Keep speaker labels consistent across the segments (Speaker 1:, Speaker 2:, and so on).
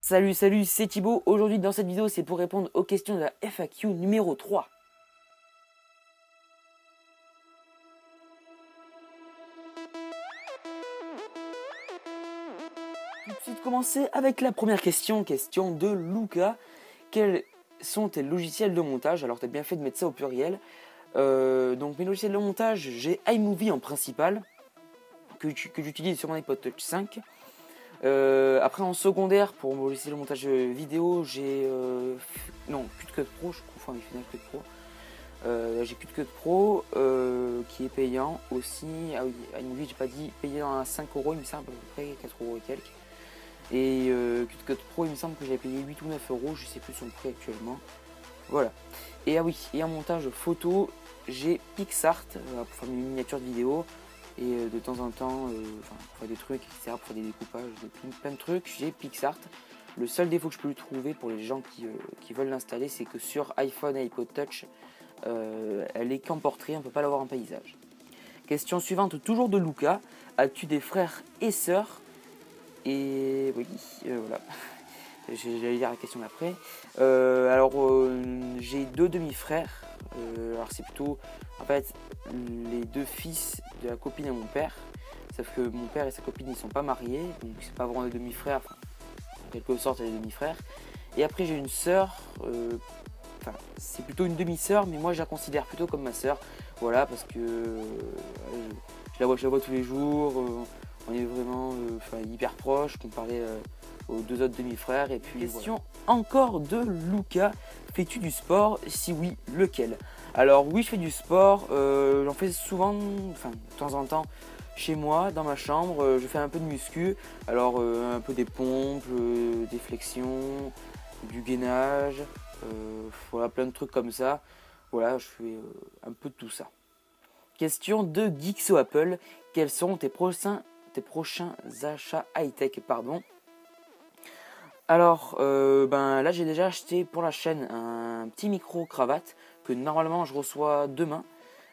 Speaker 1: Salut, c'est Thibaut. Aujourd'hui dans cette vidéo, c'est pour répondre aux questions de la FAQ numéro 3. Tout de suite commencer avec la première question de Luca. Quels sont tes logiciels de montage? Alors tu as bien fait de mettre ça au pluriel. Donc mes logiciels de montage, j'ai iMovie en principal, que j'utilise sur mon iPod Touch 5. Après en secondaire, pour mon logiciel de montage vidéo, j'ai CutCut Pro, je confonds avec Final Cut Pro. J'ai CutCut Pro qui est payant aussi. Ah oui, iMovie, j'ai pas dit payant à 5€, il me semble, à peu près 4€ et quelques. Et CutCut Pro, il me semble que j'avais payé 8 ou 9€, je sais plus son prix actuellement. Voilà. Et ah oui, et en montage photo, j'ai PixArt pour faire mes miniatures de vidéo. Et de temps en temps, pour faire des trucs, etc., pour faire des découpages, plein de trucs, j'ai PixArt. Le seul défaut que je peux lui trouver pour les gens qui veulent l'installer, c'est que sur iPhone et iPod Touch, elle est qu'en portrait, on ne peut pas l'avoir en paysage. Question suivante, toujours de Luca. As-tu des frères et sœurs? Et oui, voilà. J'allais lire la question d'après. J'ai 2 demi-frères. Alors c'est plutôt en fait les 2 fils de la copine de mon père. Sauf que mon père et sa copine ils sont pas mariés, donc c'est pas vraiment des demi-frères. Enfin, en quelque sorte des demi-frères. Et après j'ai une sœur. C'est plutôt une demi-sœur, mais moi je la considère plutôt comme ma sœur. Voilà, parce que je la vois tous les jours. On est vraiment hyper proches comparé aux 2 autres demi-frères. Et puis question encore de Luca. Fais-tu du sport? Si oui, lequel? Alors oui, je fais du sport. J'en fais souvent, de temps en temps chez moi, dans ma chambre. Je fais un peu de muscu. Alors un peu des pompes, des flexions, du gainage. Voilà, plein de trucs comme ça. Voilà, je fais un peu de tout ça. Question de Geekso Apple. Quels sont tes prochains achats high-tech, Alors, là j'ai déjà acheté pour la chaîne un petit micro cravate que normalement je reçois demain.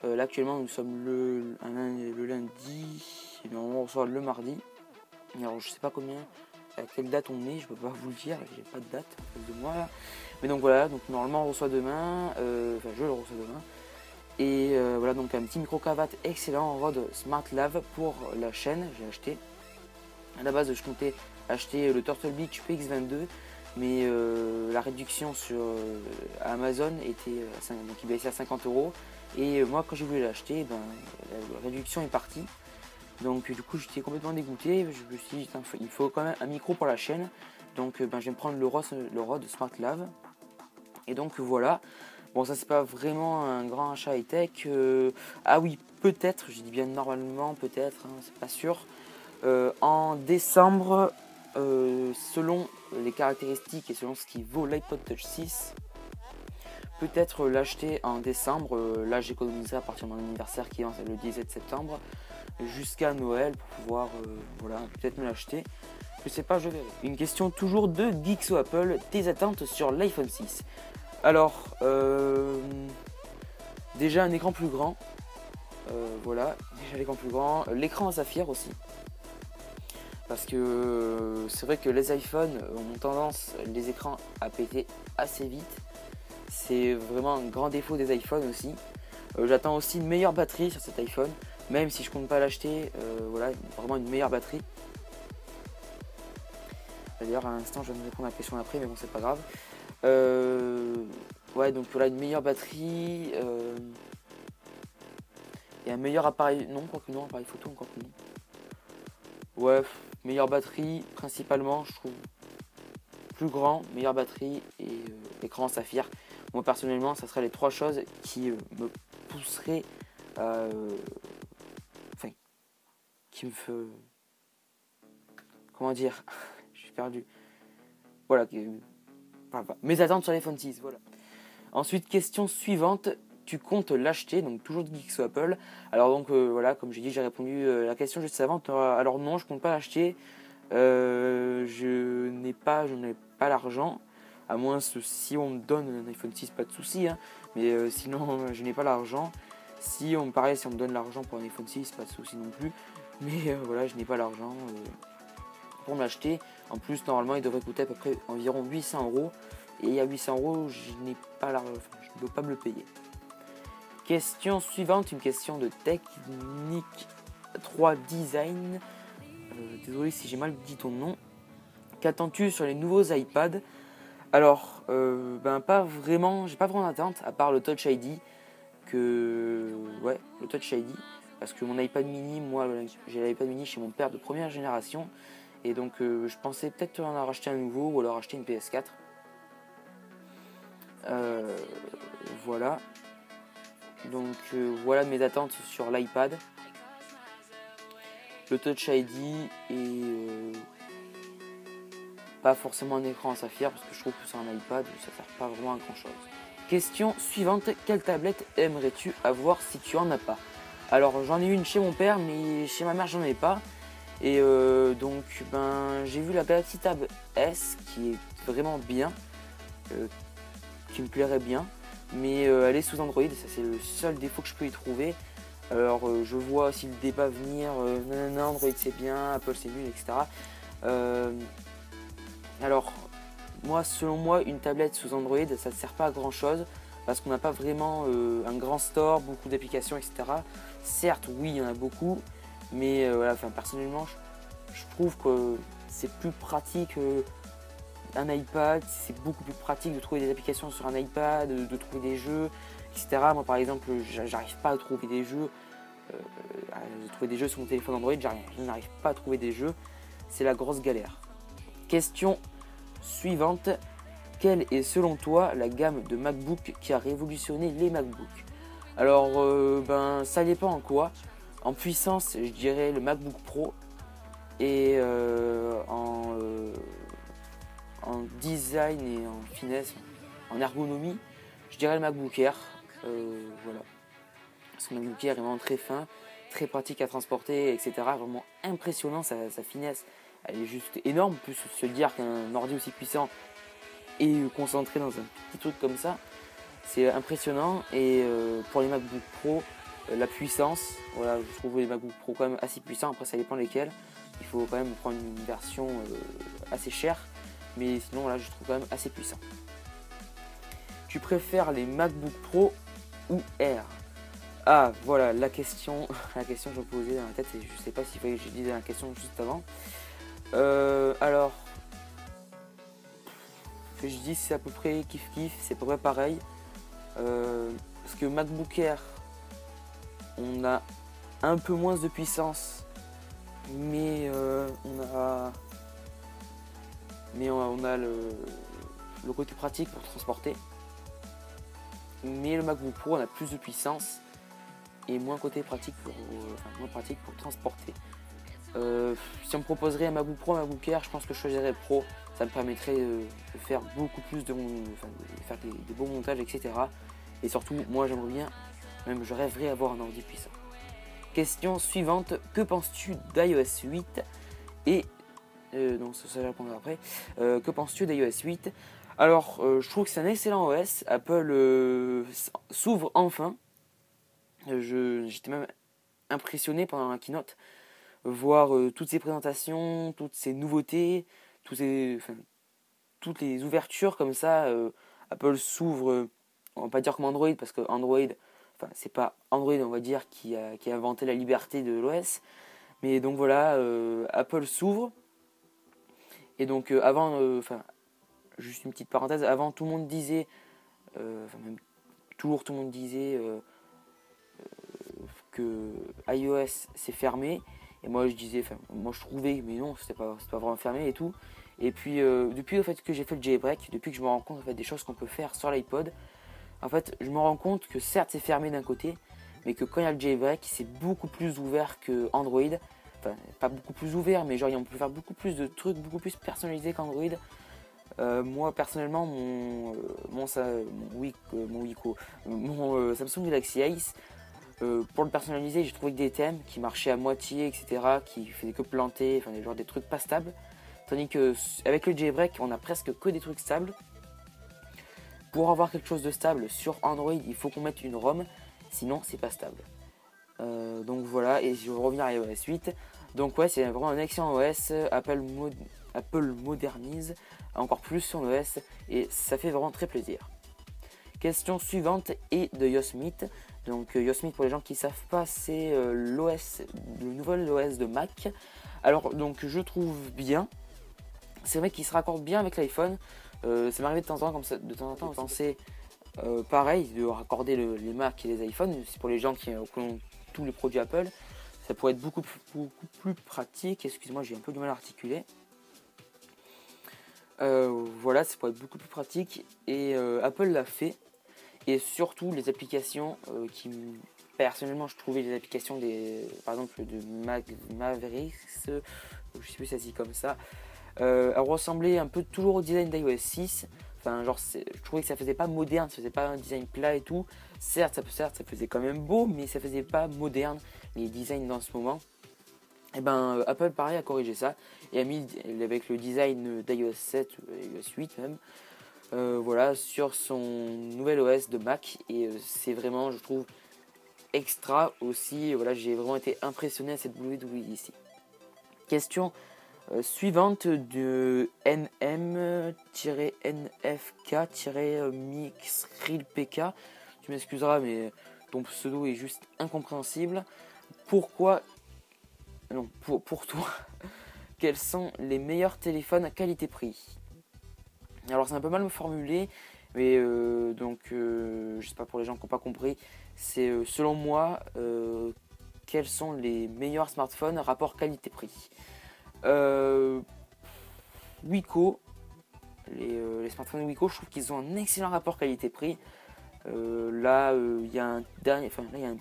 Speaker 1: Là actuellement nous sommes le lundi, et normalement on reçoit le mardi. Alors je sais pas à quelle date on est, je peux pas vous le dire, j'ai pas de date en face de moi là. Mais donc voilà, donc normalement on reçoit demain, je le reçois demain. Et voilà, donc un petit micro cravate excellent en Rode Smart Lav pour la chaîne, j'ai acheté. À la base je comptais acheter le Turtle Beach PX22, mais la réduction sur Amazon était donc il baissait à 50€. Et moi quand j'ai voulu l'acheter, la réduction est partie. Donc du coup j'étais complètement dégoûté. Je me suis dit il faut quand même un micro pour la chaîne. Donc je vais me prendre le Rode Smart Lav. Et donc voilà. Bon, ça c'est pas vraiment un grand achat high-tech. Ah oui, peut-être, je dis bien normalement, peut-être, c'est pas sûr. En décembre, selon les caractéristiques et selon ce qui vaut l'iPod Touch 6, peut-être l'acheter en décembre. Là j'économiserai à partir de mon anniversaire qui est le 17 septembre jusqu'à Noël pour pouvoir peut-être me l'acheter. Je sais pas, je verrai. Une question toujours de Geekso Apple. Tes attentes sur l'iPhone 6? Alors, déjà un écran plus grand. Voilà, déjà l'écran plus grand. L'écran en saphir aussi. Parce que c'est vrai que les iPhones ont tendance, les écrans, à péter assez vite. C'est vraiment un grand défaut des iPhones aussi. J'attends aussi une meilleure batterie sur cet iPhone. Même si je compte pas l'acheter, vraiment une meilleure batterie. D'ailleurs, à l'instant, je vais me répondre à la question après, mais bon, c'est pas grave. Donc voilà, une meilleure batterie et un meilleur appareil. Non, quoique non, appareil photo, encore que non. Ouais, meilleure batterie, principalement, je trouve. Plus grand, meilleure batterie et écran saphir. Moi, personnellement, ça serait les 3 choses qui me pousseraient qui me fait. Comment dire? Je suis perdu. Voilà. Mes attentes sur l'iPhone 6, voilà. Ensuite, question suivante. Tu comptes l'acheter? Donc toujours de Geekso Apple. Alors donc voilà, comme j'ai dit, j'ai répondu à la question juste avant. Alors non, je compte pas l'acheter. Je n'en ai pas l'argent. À moins si on me donne un iPhone 6, pas de souci. Mais sinon, je n'ai pas l'argent. Si on me donne l'argent pour un iPhone 6, pas de souci non plus. Mais voilà, je n'ai pas l'argent pour me l'acheter. En plus, normalement, il devrait coûter à peu près environ 800 €. Et à 800 €, je n'ai pas je ne peux pas me le payer. Question suivante, une question de Technique 3 Design. Désolé si j'ai mal dit ton nom. Qu'attends-tu sur les nouveaux iPads? Alors, pas vraiment, j'ai pas vraiment d'attente, à part le Touch ID. Le Touch ID. Parce que mon iPad mini, moi, j'ai l'iPad mini chez mon père de première génération. Et donc, je pensais peut-être en racheter un nouveau ou alors acheter une PS4. Voilà. Donc, voilà mes attentes sur l'iPad. Le Touch ID et pas forcément un écran en saphir parce que je trouve que sur un iPad, ça ne sert pas vraiment à grand chose. Question suivante, quelle tablette aimerais-tu avoir si tu en as pas? Alors j'en ai une chez mon père, mais chez ma mère j'en ai pas. Et donc j'ai vu la Galaxy Tab S qui est vraiment bien, qui me plairait bien, mais elle est sous Android, ça c'est le seul défaut que je peux y trouver. Alors je vois aussi le débat venir, non, Android c'est bien, Apple c'est nul, etc. Alors moi, selon moi, une tablette sous Android, ça ne sert pas à grand chose parce qu'on n'a pas vraiment un grand store, beaucoup d'applications, etc. Certes, oui, il y en a beaucoup, mais personnellement, je trouve que c'est plus pratique un iPad, c'est beaucoup plus pratique de trouver des applications sur un iPad, de trouver des jeux, etc. Moi, par exemple, j'arrive pas à trouver des jeux, sur mon téléphone Android, je n'arrive pas à trouver des jeux, c'est la grosse galère. Question suivante, quelle est selon toi la gamme de MacBook qui a révolutionné les MacBooks? Alors ça dépend en quoi. En puissance, je dirais le MacBook Pro, et en design et en finesse, en ergonomie, je dirais le MacBook Air. Voilà. Parce que le MacBook Air est vraiment très fin, très pratique à transporter, etc. Vraiment impressionnant, sa finesse. Elle est juste énorme. En plus, se dire qu'un ordi aussi puissant est concentré dans un petit truc comme ça, c'est impressionnant. Et pour les MacBook Pro, la puissance, voilà, je trouve les MacBook Pro quand même assez puissants. Après, ça dépend lesquels. Il faut quand même prendre une version assez chère, mais sinon, là, je trouve quand même assez puissant. Tu préfères les MacBook Pro ou Air? Ah, voilà, la question que je me posais dans la tête, et je sais pas s'il fallait que je dise la question juste avant. Alors, que je dis c'est à peu près kiff-kiff, c'est à peu près pareil. Parce que MacBook Air, on a un peu moins de puissance, mais on a le côté pratique pour transporter. Mais le MacBook Pro, on a plus de puissance et moins côté pratique moins pratique pour transporter. Si on me proposerait un MacBook Pro, un MacBook Air, je pense que je choisirais Pro. Ça me permettrait de faire beaucoup plus de faire des beaux montages, etc. Et surtout, moi j'aimerais bien, même je rêverais avoir un ordi puissant. Question suivante, que penses-tu d'iOS 8 et non, ça je répondrai après. Que penses-tu d'iOS 8? Alors, je trouve que c'est un excellent OS. Apple s'ouvre enfin. J'étais même impressionné pendant la keynote, voir toutes ces présentations, toutes ces nouveautés, toutes les ouvertures comme ça. Apple s'ouvre, on va pas dire comme Android, parce que Android, c'est pas Android, on va dire, qui a inventé la liberté de l'OS. Mais donc voilà, Apple s'ouvre. Et donc avant, juste une petite parenthèse, avant tout le monde disait, même toujours tout le monde disait que iOS c'est fermé. Et moi je disais, moi je trouvais, mais non, c'est pas vraiment fermé et tout. Et puis depuis le fait que j'ai fait le jailbreak, depuis que je me rends compte en fait, des choses qu'on peut faire sur l'iPod, en fait je me rends compte que certes c'est fermé d'un côté, mais que quand il y a le jailbreak, c'est beaucoup plus ouvert que Android. Enfin, pas beaucoup plus ouvert, mais genre on peut faire beaucoup plus de trucs, beaucoup plus personnalisés qu'Android. Moi personnellement, mon Samsung Galaxy Ace, pour le personnaliser, j'ai trouvé que des thèmes qui marchaient à moitié, etc., qui faisaient que planter, des trucs pas stables. Tandis que avec le jailbreak, on a presque que des trucs stables. Pour avoir quelque chose de stable sur Android, il faut qu'on mette une ROM, sinon c'est pas stable. Donc voilà, et je vais revenir à iOS 8. Donc ouais, c'est vraiment un excellent OS. Apple Apple modernise encore plus son OS et ça fait vraiment très plaisir. Question suivante est de Yosemite. Donc Yosemite, pour les gens qui ne savent pas, c'est l'OS, le nouvel OS de Mac. Alors donc je trouve bien. C'est vrai qu'il se raccorde bien avec l'iPhone. Ça m'arrive de temps en temps comme ça, de temps en temps penser pareil, de raccorder les Mac et les iPhones. C'est pour les gens qui ont tous les produits Apple. Ça pourrait être beaucoup plus pratique. Excusez-moi, j'ai un peu du mal à articuler. Voilà, ça pourrait être beaucoup plus pratique. Et Apple l'a fait. Et surtout les applications qui, personnellement, je trouvais les applications par exemple de Mavericks, je sais plus si ça se dit comme ça, elles ressemblaient un peu toujours au design d'iOS 6. Enfin, genre, je trouvais que ça faisait pas moderne, ça faisait pas un design plat et tout. Certes, ça faisait quand même beau, mais ça faisait pas moderne les designs dans ce moment. Et ben, Apple, pareil, a corrigé ça et a mis avec le design d'iOS 7, iOS 8 même. Voilà, sur son nouvel OS de Mac et c'est vraiment, je trouve, extra aussi. Voilà, j'ai vraiment été impressionné à cette WWDC. Question suivante de NM-NFK-MixRealPK. Tu m'excuseras, mais ton pseudo est juste incompréhensible. Pourquoi, non, pour toi, quels sont les meilleurs téléphones qualité-prix? Alors c'est un peu mal formulé, mais je sais pas, pour les gens qui n'ont pas compris, c'est selon moi quels sont les meilleurs smartphones rapport qualité-prix. Wiko, les smartphones Wiko, je trouve qu'ils ont un excellent rapport qualité-prix. Là il y a un dernier, un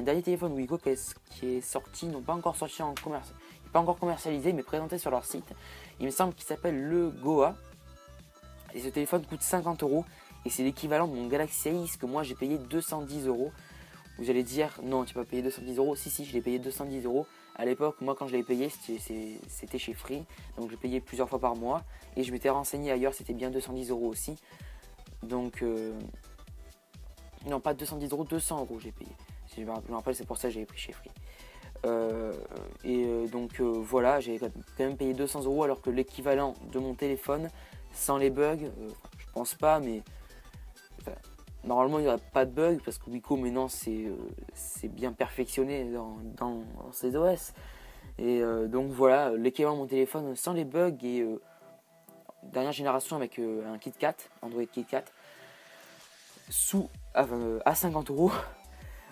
Speaker 1: dernier téléphone Wiko qui est sorti, non pas encore sorti en commerce, pas encore commercialisé, mais présenté sur leur site. Il me semble qu'il s'appelle le Goa. Et ce téléphone coûte 50 € et c'est l'équivalent de mon Galaxy Ace que moi j'ai payé 210 €. Vous allez dire non, tu n'as pas payé 210 €. Si, je l'ai payé 210 €. À l'époque, moi quand je l'avais payé, c'était chez Free, donc je payais plusieurs fois par mois et je m'étais renseigné ailleurs, c'était bien 210 € aussi. Donc non, pas 210 €, 200 € j'ai payé. Si je me rappelle, c'est pour ça que j'avais pris chez Free. Voilà, j'ai quand même payé 200 € alors que l'équivalent de mon téléphone sans les bugs, je pense pas, mais normalement il n'y aurait pas de bugs parce que Wiko maintenant c'est bien perfectionné dans ses OS. Et donc voilà, l'équivalent de mon téléphone sans les bugs et dernière génération avec un KitKat, Android KitKat, à 50 €.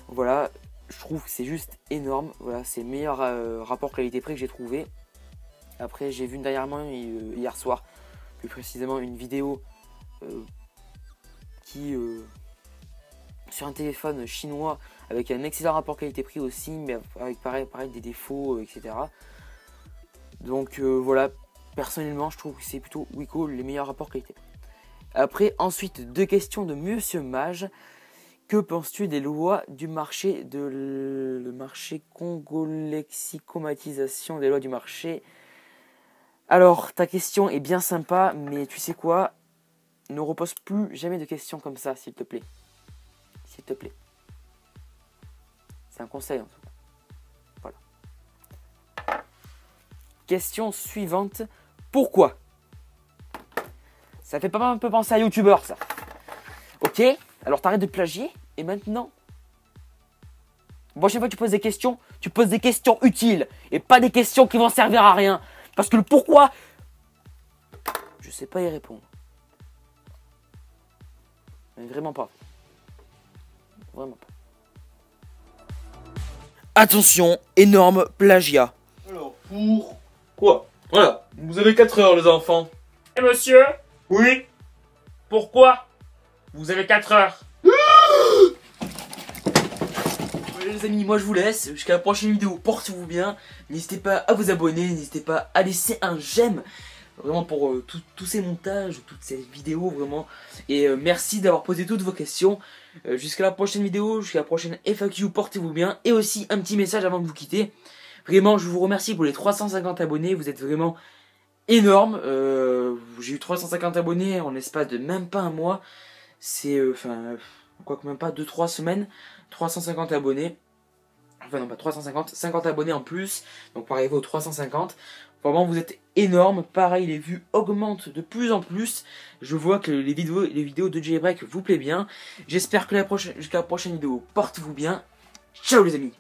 Speaker 1: Voilà, je trouve que c'est juste énorme. Voilà, c'est le meilleur rapport qualité-prix que j'ai trouvé. Après, j'ai vu dernièrement hier soir, plus précisément une vidéo sur un téléphone chinois avec un excellent rapport qualité-prix aussi, mais avec pareil des défauts, etc. Donc voilà, personnellement, je trouve que c'est plutôt Wiko les meilleurs rapports qualité. Après, ensuite, deux questions de Monsieur Mage. Que penses-tu des lois du marché, le marché congolexicomatisation des lois du marché? Alors, ta question est bien sympa, mais tu sais quoi? Ne repose plus jamais de questions comme ça, s'il te plaît. S'il te plaît. C'est un conseil en tout cas. Voilà. Question suivante. Pourquoi? Ça fait pas un peu penser à YouTuber, ça. Ok? Alors t'arrêtes de plagier et maintenant, prochaine fois que tu poses des questions utiles et pas des questions qui vont servir à rien. Parce que le pourquoi, je sais pas y répondre. Mais vraiment pas. Vraiment pas. Attention, énorme plagiat.
Speaker 2: Alors, pour quoi? Voilà, vous avez 4 heures les enfants.
Speaker 3: Eh monsieur,
Speaker 2: Oui.
Speaker 3: pourquoi vous avez 4 heures?
Speaker 1: Les amis, moi je vous laisse, jusqu'à la prochaine vidéo, portez-vous bien, n'hésitez pas à vous abonner, n'hésitez pas à laisser un j'aime, vraiment pour tous ces montages, toutes ces vidéos vraiment, et merci d'avoir posé toutes vos questions, jusqu'à la prochaine vidéo, jusqu'à la prochaine FAQ, portez-vous bien, et aussi un petit message avant de vous quitter, vraiment je vous remercie pour les 350 abonnés, vous êtes vraiment énormes, j'ai eu 350 abonnés en l'espace de même pas un mois, c'est, quoique même pas 2-3 semaines, 350 abonnés. Enfin non, pas 350, 50 abonnés en plus. Donc pour arriver aux 350. Vraiment, vous êtes énorme. Pareil, les vues augmentent de plus en plus. Je vois que les vidéos de Jailbreak vous plaisent bien. J'espère que jusqu'à la prochaine vidéo, portez-vous bien. Ciao les amis.